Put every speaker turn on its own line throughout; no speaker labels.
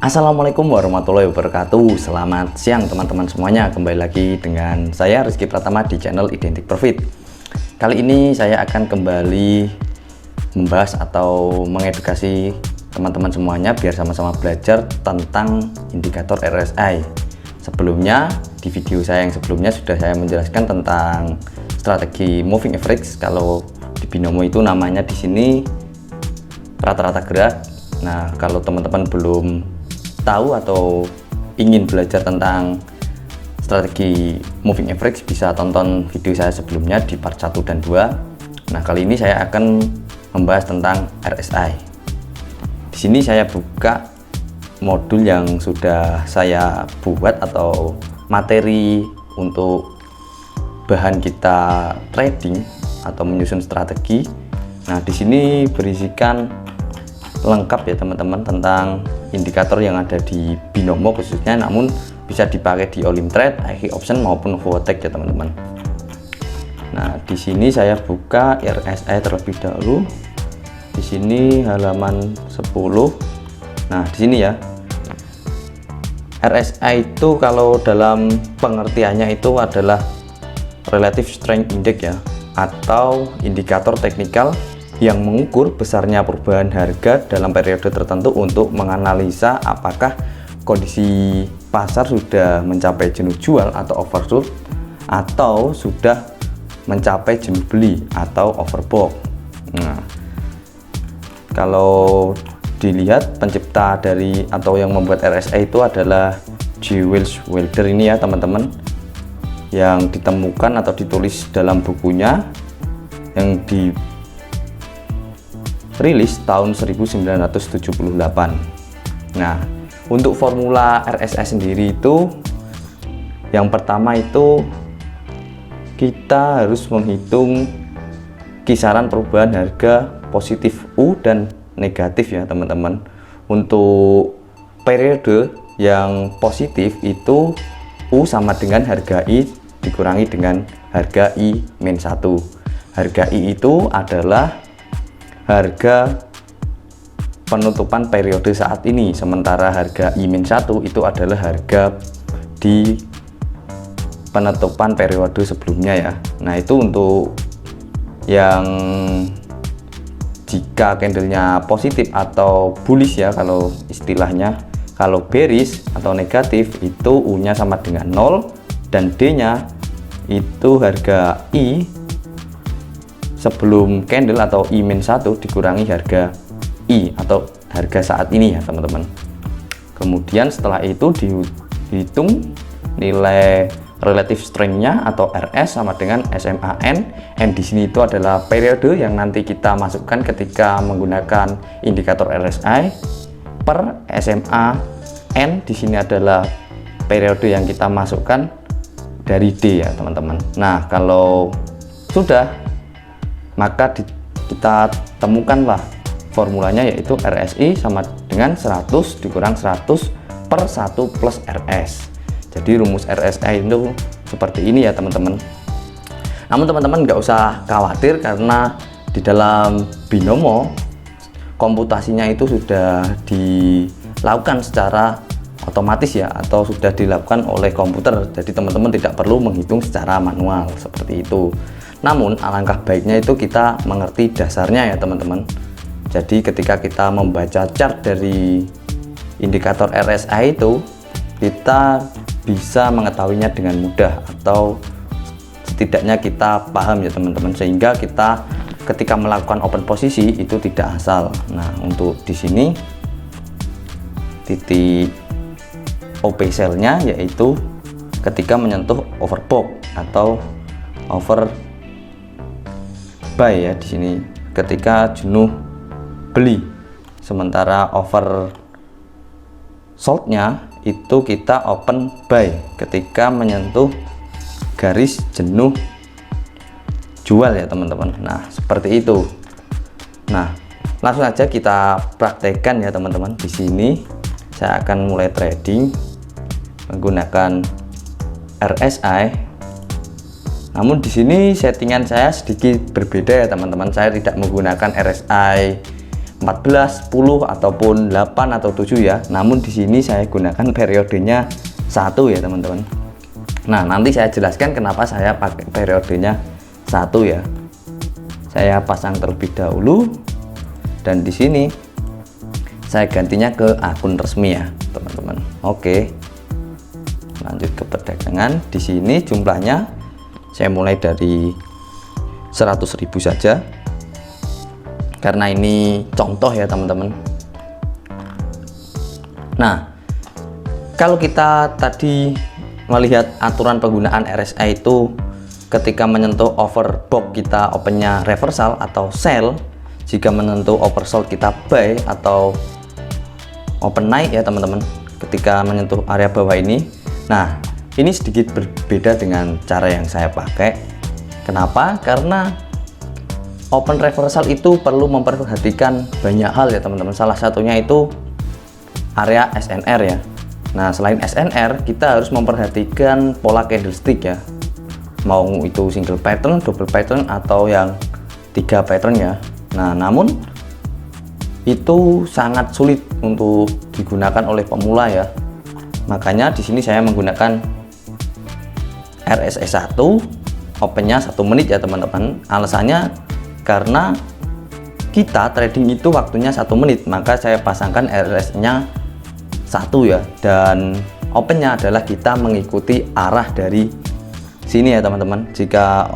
Assalamualaikum warahmatullahi wabarakatuh. Selamat siang teman-teman semuanya. Kembali lagi dengan saya Rizky Pratama di channel Identik Profit. Kali ini saya akan kembali membahas atau mengedukasi teman-teman semuanya biar sama-sama belajar tentang indikator RSI. Sebelumnya, di video saya yang sebelumnya sudah saya menjelaskan tentang strategi moving average. Kalau di binomo itu namanya di sini rata-rata gerak. Nah, kalau teman-teman belum tahu atau ingin belajar tentang strategi moving average, bisa tonton video saya sebelumnya di part 1 dan 2. Nah, kali ini saya akan membahas tentang RSI. Di sini saya buka modul yang sudah saya buat atau materi untuk bahan kita trading atau menyusun strategi. Nah, di sini berisikan lengkap ya teman-teman tentang indikator yang ada di binomo khususnya, namun bisa dipakai di all in trade, IQ option maupun Votek ya teman-teman. Nah, di sini saya buka RSI terlebih dahulu. Di sini halaman 10. Nah, di sini ya. RSI itu kalau dalam pengertiannya itu adalah Relative Strength Index ya, atau indikator teknikal yang mengukur besarnya perubahan harga dalam periode tertentu untuk menganalisa apakah kondisi pasar sudah mencapai jenuh jual atau oversold atau sudah mencapai jenuh beli atau overbought. Nah, kalau dilihat pencipta dari atau yang membuat RSI itu adalah G. Wells Wilder ini ya teman-teman, yang ditemukan atau ditulis dalam bukunya yang dirilis tahun 1978. Nah, untuk formula RSI sendiri itu yang pertama itu kita harus menghitung kisaran perubahan harga positif U dan negatif ya teman-teman. Untuk periode yang positif itu U sama dengan harga I dikurangi dengan harga I-1. Harga I itu adalah harga penutupan periode saat ini, sementara harga I-1 itu adalah harga di penutupan periode sebelumnya ya. Nah, itu untuk yang jika candlenya positif atau bullish ya kalau istilahnya. Kalau bearish atau negatif itu U-nya sama dengan 0 dan D-nya itu harga I sebelum candle atau I-1 dikurangi harga I atau harga saat ini ya teman-teman. Kemudian setelah itu dihitung nilai relative strength-nya atau RS sama dengan SMAN. M di sini itu adalah periode yang nanti kita masukkan ketika menggunakan indikator RSI, per SMAN di sini adalah periode yang kita masukkan dari D ya teman-teman. Nah, kalau sudah, maka kita temukanlah formulanya, yaitu RSI sama dengan 100 dikurang 100 per 1 plus RS. Jadi rumus RSI itu seperti ini ya teman-teman. Namun teman-teman nggak usah khawatir karena di dalam binomo komputasinya itu sudah dilakukan secara otomatis ya, atau sudah dilakukan oleh komputer. Jadi teman-teman tidak perlu menghitung secara manual seperti itu. Namun alangkah baiknya itu kita mengerti dasarnya ya teman-teman. Jadi ketika kita membaca chart dari indikator RSI itu, kita bisa mengetahuinya dengan mudah, atau setidaknya kita paham ya teman-teman, sehingga kita ketika melakukan open posisi itu tidak asal. Nah, untuk di sini titik OP sell-nya yaitu ketika menyentuh overbought atau over buy ya, di sini ketika jenuh beli, sementara over sold-nya itu kita open buy ketika menyentuh garis jenuh jual ya teman-teman. Nah, seperti itu. Nah, langsung aja kita praktekkan ya teman-teman. Di sini saya akan mulai trading menggunakan RSI. Namun di sini settingan saya sedikit berbeda ya teman-teman. Saya tidak menggunakan RSI 14, 10 ataupun 8 atau 7 ya. Namun di sini saya gunakan periodenya 1 ya teman-teman. Nah, nanti saya jelaskan kenapa saya pakai periodenya 1 ya. Saya pasang terlebih dahulu dan di sini saya gantinya ke akun resmi ya, teman-teman. Oke. Lanjut ke perdagangan. Di sini jumlahnya saya mulai dari 100.000 saja. Karena ini contoh ya teman-teman. Nah, kalau kita tadi melihat aturan penggunaan RSI itu ketika menyentuh overbought kita opennya reversal atau sell, jika menyentuh oversold kita buy atau open naik ya teman-teman ketika menyentuh area bawah ini. Nah, ini sedikit berbeda dengan cara yang saya pakai. Kenapa? Karena open reversal itu perlu memperhatikan banyak hal ya teman-teman. Salah satunya itu area SNR ya. Nah, selain SNR kita harus memperhatikan pola candlestick ya, mau itu single pattern, double pattern atau yang 3 pattern ya. Nah, namun itu sangat sulit untuk digunakan oleh pemula ya. Makanya di sini saya menggunakan RSI 1 opennya 1 menit ya teman-teman. Alasannya karena kita trading itu waktunya 1 menit, maka saya pasangkan RSI nya 1 ya, dan opennya adalah kita mengikuti arah dari sini ya teman-teman. Jika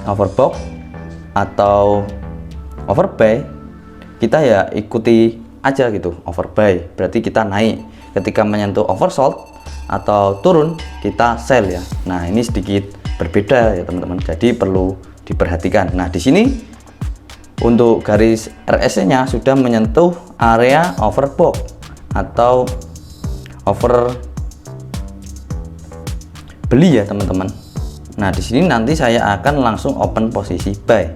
overbought atau overbuy, kita ya ikuti aja gitu. Overbuy berarti kita naik, ketika menyentuh oversold atau turun kita sell ya. Nah, ini sedikit berbeda ya teman-teman, jadi perlu diperhatikan. Nah, di sini untuk garis RSI-nya sudah menyentuh area overbought atau over beli ya teman-teman. Nah, di sini nanti saya akan langsung open posisi buy.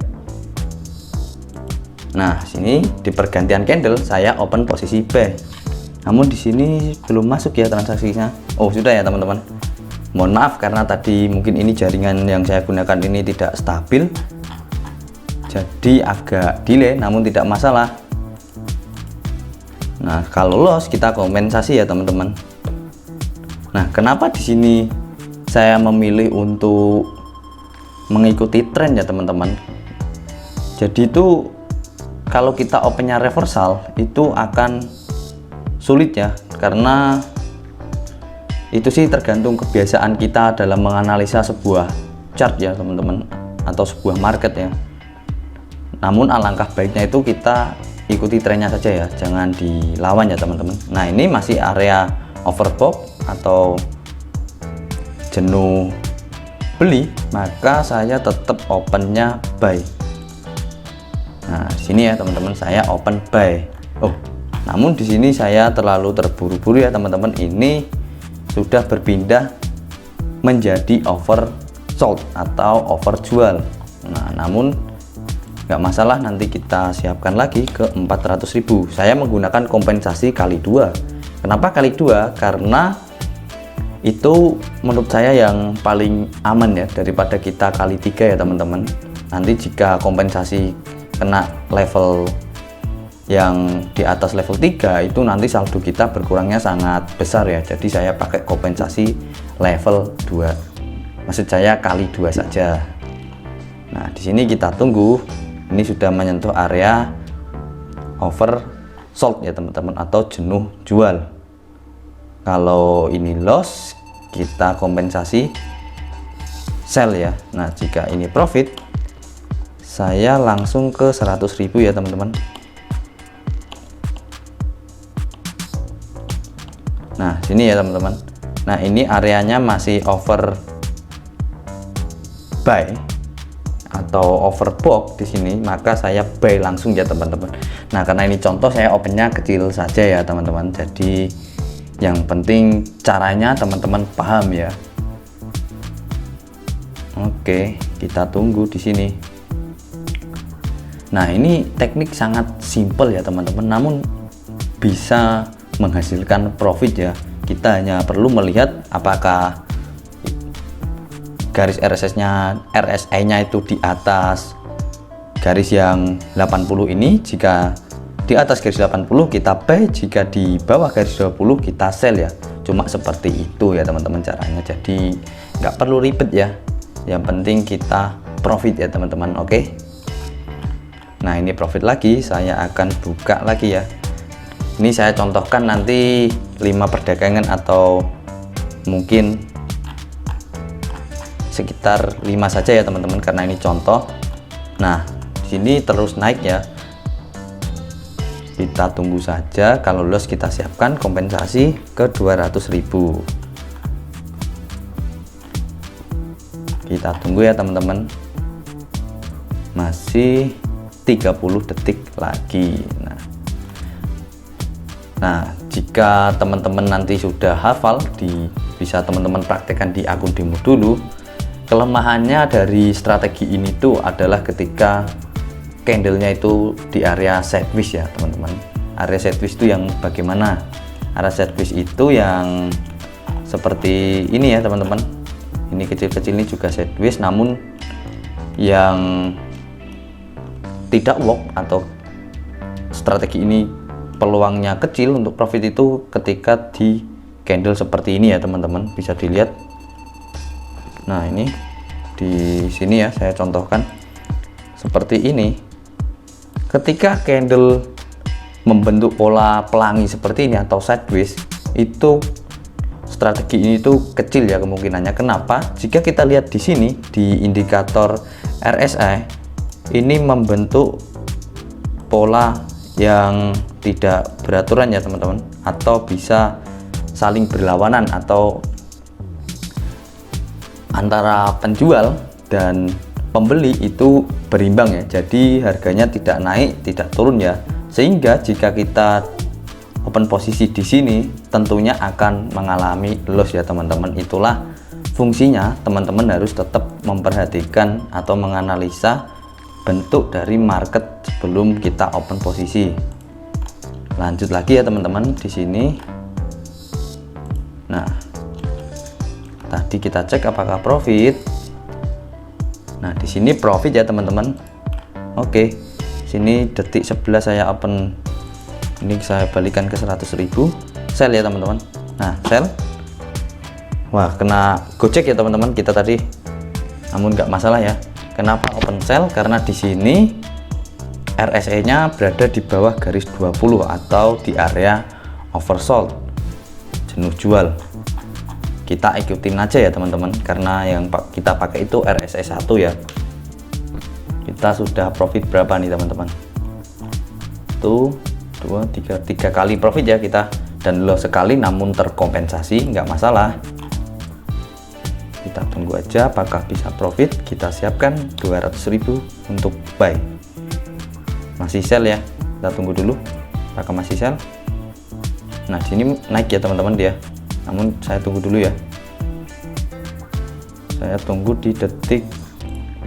Nah, sini di pergantian candle saya open posisi buy. Namun di sini belum masuk ya transaksinya. Oh, sudah ya teman-teman. Mohon maaf karena tadi mungkin ini jaringan yang saya gunakan ini tidak stabil, jadi agak delay, namun tidak masalah. Nah, kalau loss kita kompensasi ya teman-teman. Nah, kenapa di sini saya memilih untuk mengikuti tren ya teman-teman? Jadi itu kalau kita opennya reversal itu akan sulit ya, karena itu sih tergantung kebiasaan kita dalam menganalisa sebuah chart ya teman-teman, atau sebuah market ya. Namun alangkah baiknya itu kita ikuti trennya saja ya, jangan dilawan ya teman-teman. Nah, ini masih area overbought atau jenuh beli, maka saya tetap opennya buy. Nah, di sini ya teman-teman saya open buy. Oh, namun di sini saya terlalu terburu-buru ya teman-teman. Ini sudah berpindah menjadi oversold atau overjual. Nah, namun nggak masalah, nanti kita siapkan lagi ke 400.000. Saya menggunakan kompensasi kali 2. Kenapa kali 2? Karena itu menurut saya yang paling aman ya, daripada kita kali 3 ya teman-teman. Nanti jika kompensasi kena level yang di atas level 3 itu nanti saldo kita berkurangnya sangat besar ya. Jadi saya pakai kompensasi level 2. Maksud saya kali 2 saja. Nah, di sini kita tunggu. Ini sudah menyentuh area oversold ya teman-teman, atau jenuh jual. Kalau ini loss, kita kompensasi sell ya. Nah, jika ini profit, saya langsung ke 100.000 ya teman-teman. Nah, sini ya teman-teman. Nah, ini areanya masih over buy atau overbought di sini, maka saya buy langsung ya teman-teman. Nah, karena ini contoh, saya opennya kecil saja ya teman-teman. Jadi yang penting caranya teman-teman paham ya. Oke, kita tunggu di sini. Nah, ini teknik sangat simple ya teman-teman, namun bisa menghasilkan profit ya. Kita hanya perlu melihat apakah garis RSI-nya itu di atas garis yang 80 ini, jika di atas garis 80 kita buy, jika di bawah garis 20 kita sell ya. Cuma seperti itu ya teman-teman caranya, jadi nggak perlu ribet ya, yang penting kita profit ya teman-teman. Oke, nah ini profit lagi, saya akan buka lagi ya. Ini saya contohkan nanti 5 perdagangan atau mungkin sekitar 5 saja ya teman-teman, karena ini contoh. Nah di sini terus naik ya, kita tunggu saja. Kalau loss kita siapkan kompensasi ke 200.000. Kita tunggu ya teman-teman, masih 30 detik lagi. Nah jika teman-teman nanti sudah hafal, bisa teman-teman praktekkan di akun demo dulu. Kelemahannya dari strategi ini tuh adalah ketika candlenya itu di area sideways ya teman-teman. Area sideways itu yang bagaimana? Area sideways itu yang seperti ini ya teman-teman. Ini kecil-kecil ini juga sideways, namun yang tidak work atau strategi ini peluangnya kecil untuk profit itu ketika di candle seperti ini ya teman-teman, bisa dilihat. Nah ini di sini ya saya contohkan seperti ini. Ketika candle membentuk pola pelangi seperti ini atau sideways, itu strategi ini tuh kecil ya kemungkinannya. Kenapa? Jika kita lihat di sini di indikator RSI, ini membentuk pola yang tidak beraturan ya teman-teman, atau bisa saling berlawanan atau antara penjual dan pembeli itu berimbang ya, jadi harganya tidak naik tidak turun ya, sehingga jika kita open posisi di sini tentunya akan mengalami loss ya teman-teman. Itulah fungsinya teman-teman harus tetap memperhatikan atau menganalisa bentuk dari market sebelum kita open posisi. Lanjut lagi ya teman-teman di sini. Nah tadi kita cek apakah profit. Nah di sini profit ya teman-teman. Oke, sini detik 11 saya open, ini saya balikan ke 100.000, sell ya teman-teman. Nah sell, wah kena gocek ya teman-teman kita tadi, namun nggak masalah ya. Kenapa open sell? Karena di sini RSI nya berada di bawah garis 20 atau di area oversold, jenuh jual. Kita ikutin aja ya teman-teman, karena yang kita pakai itu RSI 1 ya. Kita sudah profit berapa nih teman-teman? Tuh 3 kali profit ya kita, dan loss sekali namun terkompensasi, nggak masalah. Kita tunggu aja apakah bisa profit. Kita siapkan 200.000 untuk buy. Masih sell ya, kita tunggu dulu apakah masih sell. Nah sini naik ya teman-teman dia, namun saya tunggu dulu ya, saya tunggu di detik.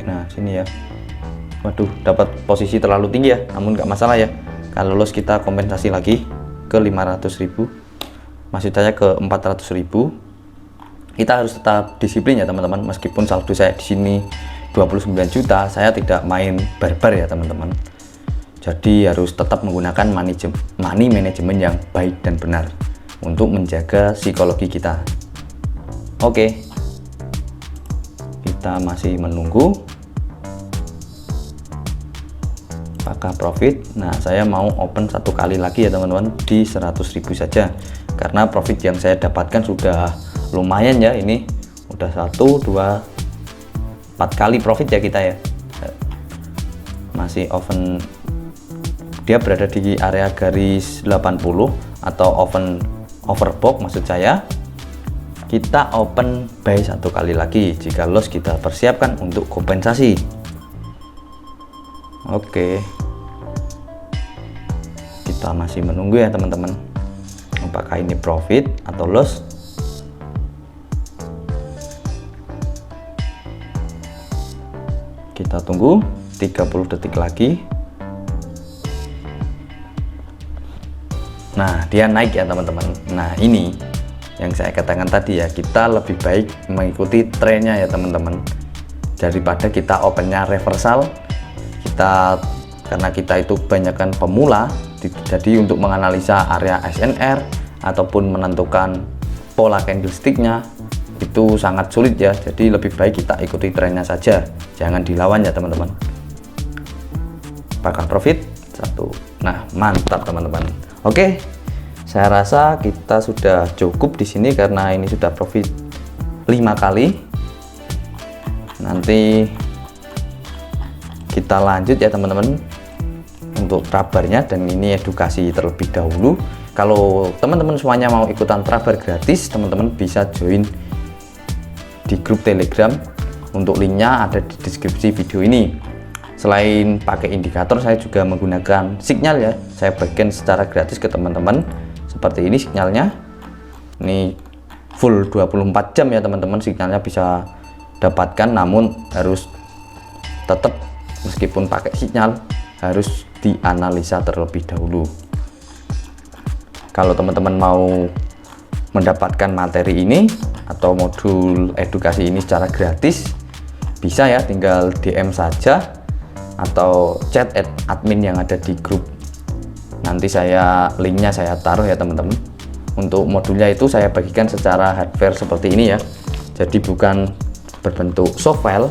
Nah sini ya, waduh dapat posisi terlalu tinggi ya, namun nggak masalah ya. Kalau loss kita kompensasi lagi ke 500.000, maksud saya ke 400.000. Kita harus tetap disiplin ya teman-teman, meskipun saldo saya di sini 29 juta, saya tidak main barbar ya teman-teman. Jadi harus tetap menggunakan money management yang baik dan benar untuk menjaga psikologi kita. Oke, kita masih menunggu apakah profit. Nah saya mau open satu kali lagi ya teman-teman di 100.000 saja, karena profit yang saya dapatkan sudah lumayan ya. Ini udah 1, 2, 4 kali profit ya kita ya. Masih open, dia berada di area garis 80 atau overbought maksud saya. Kita open buy satu kali lagi, jika loss kita persiapkan untuk kompensasi. Oke, kita masih menunggu ya teman-teman, apakah ini profit atau loss. Kita tunggu 30 detik lagi. Nah dia naik ya teman-teman. Nah ini yang saya katakan tadi ya, kita lebih baik mengikuti trennya ya teman-teman, daripada kita opennya reversal, karena kita itu kebanyakan pemula, jadi untuk menganalisa area SNR ataupun menentukan pola candlesticknya itu sangat sulit ya. Jadi lebih baik kita ikuti trennya saja, jangan dilawan ya teman-teman. Apakah profit? 1. Nah, mantap teman-teman. Oke, saya rasa kita sudah cukup di sini karena ini sudah profit 5 kali. Nanti kita lanjut ya teman-teman untuk trabarnya, dan ini edukasi terlebih dahulu. Kalau teman-teman semuanya mau ikutan trabar gratis, teman-teman bisa join di grup Telegram. Untuk linknya ada di deskripsi video ini. Selain pakai indikator, saya juga menggunakan signal ya. Saya bagikan secara gratis ke teman-teman. Seperti ini signalnya. Ini full 24 jam ya teman-teman, signalnya bisa dapatkan, namun harus tetap meskipun pakai sinyal harus dianalisa terlebih dahulu. Kalau teman-teman mau mendapatkan materi ini atau modul edukasi ini secara gratis, bisa ya, tinggal DM saja atau chat admin yang ada di grup. Nanti linknya saya taruh ya teman-teman. Untuk modulnya itu saya bagikan secara hardware seperti ini ya, jadi bukan berbentuk soft file.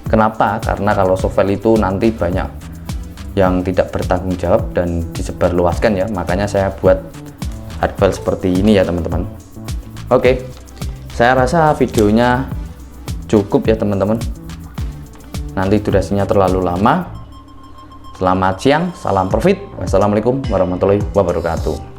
Kenapa? Karena kalau soft file itu nanti banyak yang tidak bertanggung jawab dan disebarluaskan ya, makanya saya buat hard file seperti ini ya teman-teman. Oke, saya rasa videonya cukup ya teman-teman, nanti durasinya terlalu lama. Selamat siang, salam profit, wassalamualaikum warahmatullahi wabarakatuh.